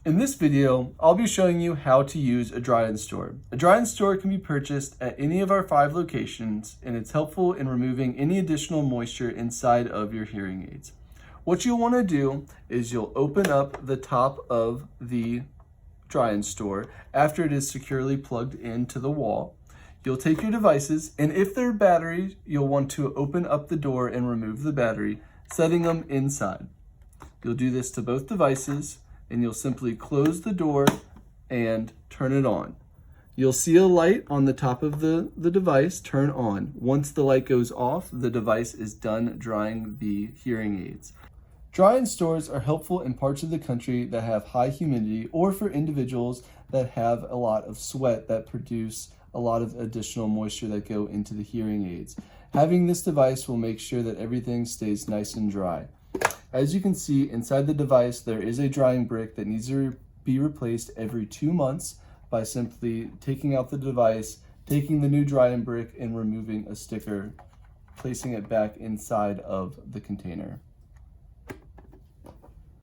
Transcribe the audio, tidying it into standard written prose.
In this video, I'll be showing you how to use a dry-in store. A dry-in store can be purchased at any of our 5 locations, and it's helpful in removing any additional moisture inside of your hearing aids. What you'll want to do is you'll open up the top of the dry-in store after it is securely plugged into the wall. You'll take your devices, and if they're batteries, you'll want to open up the door and remove the battery, setting them inside. You'll do this to both devices, and you'll simply close the door and turn it on. You'll see a light on the top of the device turn on. Once the light goes off, the device is done drying the hearing aids. Dry-in stores are helpful in parts of the country that have high humidity or for individuals that have a lot of sweat that produce a lot of additional moisture that go into the hearing aids. Having this device will make sure that everything stays nice and dry. As you can see, inside the device, there is a drying brick that needs to be replaced every 2 months by simply taking out the device, taking the new drying brick, and removing a sticker, placing it back inside of the container.